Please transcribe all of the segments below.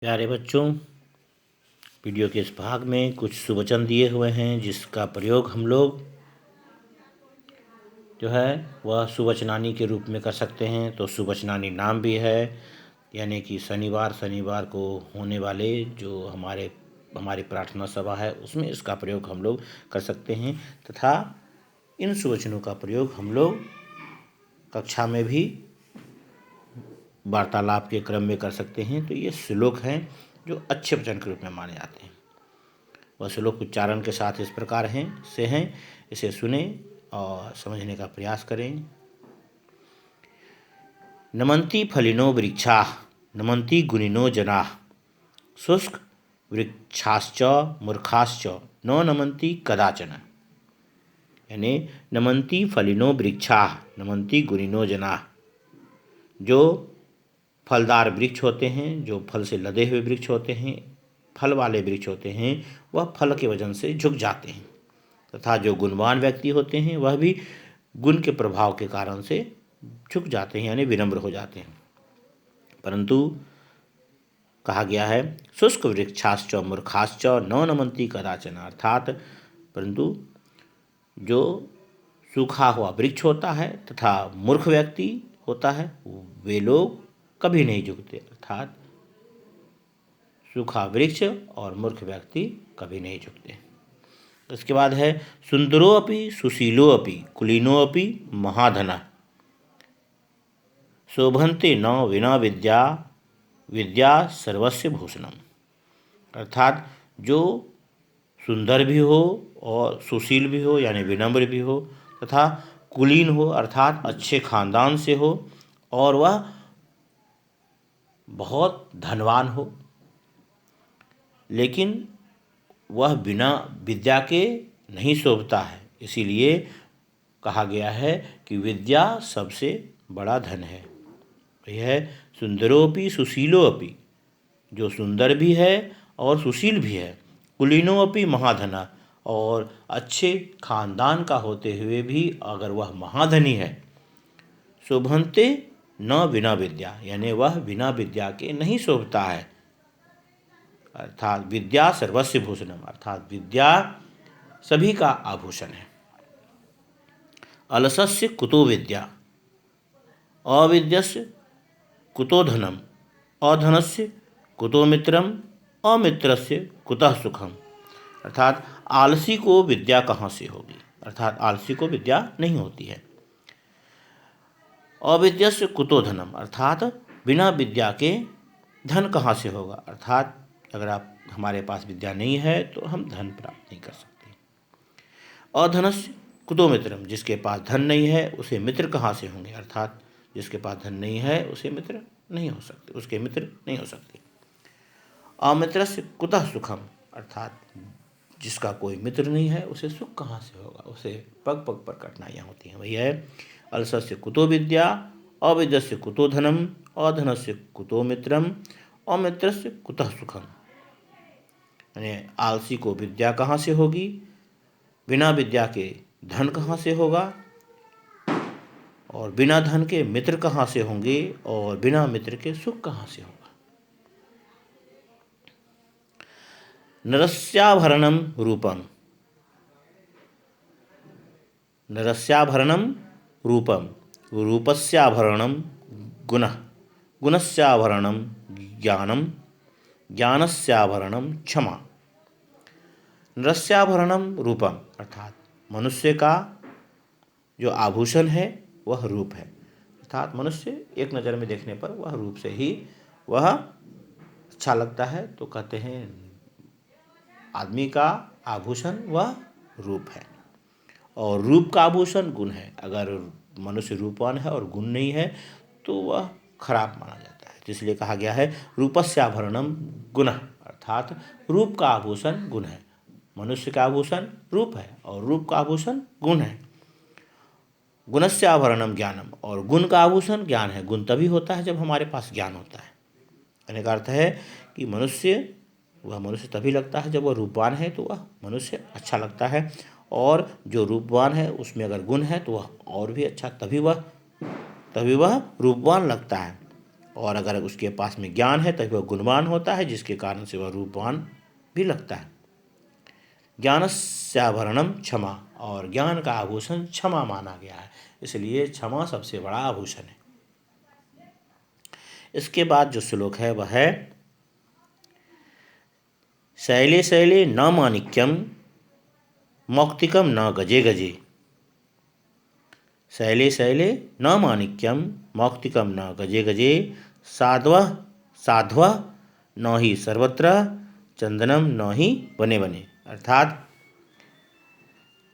प्यारे बच्चों, वीडियो के इस भाग में कुछ सुवचन दिए हुए हैं जिसका प्रयोग हम लोग जो है वह सुवचनानी के रूप में कर सकते हैं। तो सुवचनानी नाम भी है, यानी कि शनिवार को होने वाले जो हमारी प्रार्थना सभा है उसमें इसका प्रयोग हम लोग कर सकते हैं, तथा इन सुवचनों का प्रयोग हम लोग कक्षा में भी वार्तालाप के क्रम में कर सकते हैं। तो ये श्लोक हैं जो अच्छे वचन के रूप में माने जाते हैं। वह श्लोक उच्चारण के साथ इस प्रकार हैं। इसे सुने और समझने का प्रयास करें। नमन्ति फलिनो वृक्षाः नमन्ति गुणिनो जनाः शुष्क वृक्षाश्च मूर्खाश्च न नमन्ति कदाचन। यानी नमन्ति फलिनो वृक्षाः नमन्ति गुणिनो जनाः, जो फलदार वृक्ष होते हैं, जो फल से लदे हुए वृक्ष होते हैं, फल वाले वृक्ष होते हैं, वह फल के वजन से झुक जाते हैं, तथा जो गुणवान व्यक्ति होते हैं वह भी गुण के प्रभाव के कारण से झुक जाते हैं, यानी विनम्र हो जाते हैं। परंतु कहा गया है शुष्क वृक्षाश्च मूर्खाश्च न नमन्ति कदाचन, अर्थात परंतु जो सूखा हुआ वृक्ष होता है तथा मूर्ख व्यक्ति होता है वे लोग कभी नहीं झुकते, अर्थात सूखा वृक्ष और मूर्ख व्यक्ति कभी नहीं झुकते। इसके बाद है सुंदरोऽपि सुशीलोऽपि कुलीनोऽपि महाधनः शोभन्ते न विना विद्या विद्या सर्वस्य भूषणम। अर्थात जो सुंदर भी हो और सुशील भी हो यानी विनम्र भी हो, तथा कुलीन हो अर्थात अच्छे खानदान से हो, और वह बहुत धनवान हो, लेकिन वह बिना विद्या के नहीं शोभता है। इसीलिए कहा गया है कि विद्या सबसे बड़ा धन है। यह सुंदरोपि सुशीलोपि, जो सुंदर भी है और सुशील भी है, कुलीनोपि महाधना, और अच्छे खानदान का होते हुए भी अगर वह महाधनी है, शोभन्ते न बिना विद्या, यानी वह बिना विद्या के नहीं शोभता है, अर्थात विद्या सर्वस्य भूषणम, अर्थात विद्या सभी का आभूषण है। अलसस्य कुतो विद्या अविद्यस्य कुतो धनम अधनस्य कुतो मित्रम अमित्रस्य कुतः सुखम। अर्थात आलसी को विद्या कहाँ से होगी, अर्थात आलसी को विद्या नहीं होती है। अविद्यस्य कुतो धनम, अर्थात बिना विद्या के धन कहाँ से होगा, अर्थात अगर हमारे पास विद्या नहीं है तो हम धन प्राप्त नहीं कर सकते। अधनस्य कुतो मित्रम, जिसके पास धन नहीं है उसे मित्र कहाँ से होंगे, अर्थात जिसके पास धन नहीं है उसे मित्र नहीं हो सकते, उसके मित्र नहीं हो सकते। अमित्रस्य कुतः सुखम, अर्थात जिसका कोई मित्र नहीं है उसे सुख कहाँ से होगा, उसे पग पग पर कठिनाइयाँ होती हैं। वही है अलसस्य कुतो विद्या अविद्यस्य कुतो धनम अधनस्य कुतो मित्रम अमित्रस्य कुतः सुखम। यानी आलसी को विद्या कहाँ से होगी, बिना विद्या के धन कहाँ से होगा, और बिना धन के मित्र कहाँ से होंगे, और बिना मित्र के सुख कहाँ से होगा। नरस्याभरणम रूपम नरस्याभरणम रूपम रूपस्याभरणम गुणः गुणस्याभरणम ज्ञानम ज्ञानस्याभरणम क्षमा। नरस्याभरणम रूपम, अर्थात मनुष्य का जो आभूषण है वह रूप है, अर्थात मनुष्य एक नज़र में देखने पर वह रूप से ही वह अच्छा लगता है। तो कहते हैं आदमी का आभूषण वह रूप है, और रूप का आभूषण गुण है। अगर मनुष्य रूपवान है और गुण नहीं है तो वह खराब माना जाता है। इसलिए कहा गया है रूपस्याभरणम गुणः, अर्थात रूप का आभूषण गुण है। मनुष्य का आभूषण रूप है और रूप का आभूषण गुण है। गुणस्याभरणम ज्ञानम, और गुण का आभूषण ज्ञान है। गुण तभी होता है जब हमारे पास ज्ञान होता है। कहने का अर्थ है कि वह मनुष्य तभी लगता है जब वह रूपवान है, तो वह मनुष्य अच्छा लगता है, और जो रूपवान है उसमें अगर गुण है तो वह और भी अच्छा, तभी वह रूपवान लगता है। और अगर उसके पास में ज्ञान है तभी वह गुणवान होता है, जिसके कारण से वह रूपवान भी लगता है। ज्ञानस्याभरणम क्षमा, और ज्ञान का आभूषण क्षमा माना गया है, इसलिए क्षमा सबसे बड़ा आभूषण है। इसके बाद जो श्लोक है वह है शैले शैले न माणिक्यम मौक्तिकम न गजे गजे। शैले शैले न माणिक्यम मौक्तिकम न गजे गजे, साध्वः साध्वः न ही सर्वत्र चंदनम न ही बने बने। अर्थात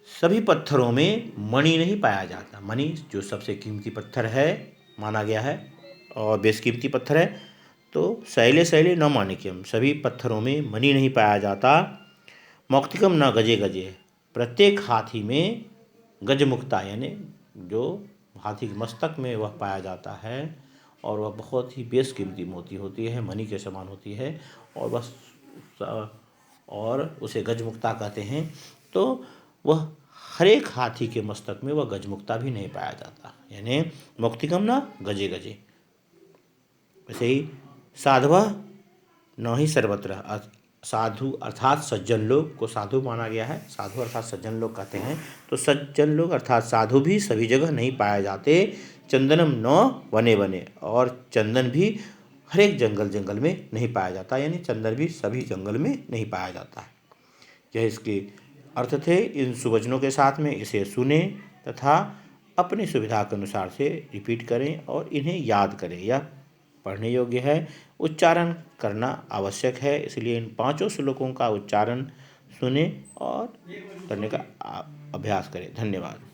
सभी पत्थरों में मणि नहीं पाया जाता। मणि जो सबसे कीमती पत्थर है माना गया है और बेशकीमती पत्थर है, तो शैले शैले न माणिक्यम, सभी पत्थरों में मणि नहीं पाया जाता। मौक्तिकम न गजे गजे, प्रत्येक हाथी में गजमुक्ता यानी जो हाथी के मस्तक में वह पाया जाता है, और वह बहुत ही बेशकीमती मोती होती है, मणि के समान होती है, और बस और उसे गजमुक्ता कहते हैं। तो वह हर एक हाथी के मस्तक में वह गजमुक्ता भी नहीं पाया जाता, यानी मौक्तिकम न गजे गजे। वैसे ही साधवः न ही सर्वत्र, साधु अर्थात सज्जन लोग को साधु माना गया है। साधु अर्थात सज्जन लोग कहते हैं, तो सज्जन लोग अर्थात साधु भी सभी जगह नहीं पाए जाते। चंदनम न वने वने, और चंदन भी हर एक जंगल जंगल में नहीं पाया जाता, यानी चंदन भी सभी जंगल में नहीं पाया जाता है। यह इसके अर्थ थे। इन सुवचनों के साथ में इसे सुने तथा अपनी सुविधा के अनुसार से रिपीट करें और इन्हें याद करें। यह पढ़ने योग्य है, उच्चारण करना आवश्यक है, इसलिए इन 5 श्लोकों का उच्चारण सुने और करने का अभ्यास करें। धन्यवाद।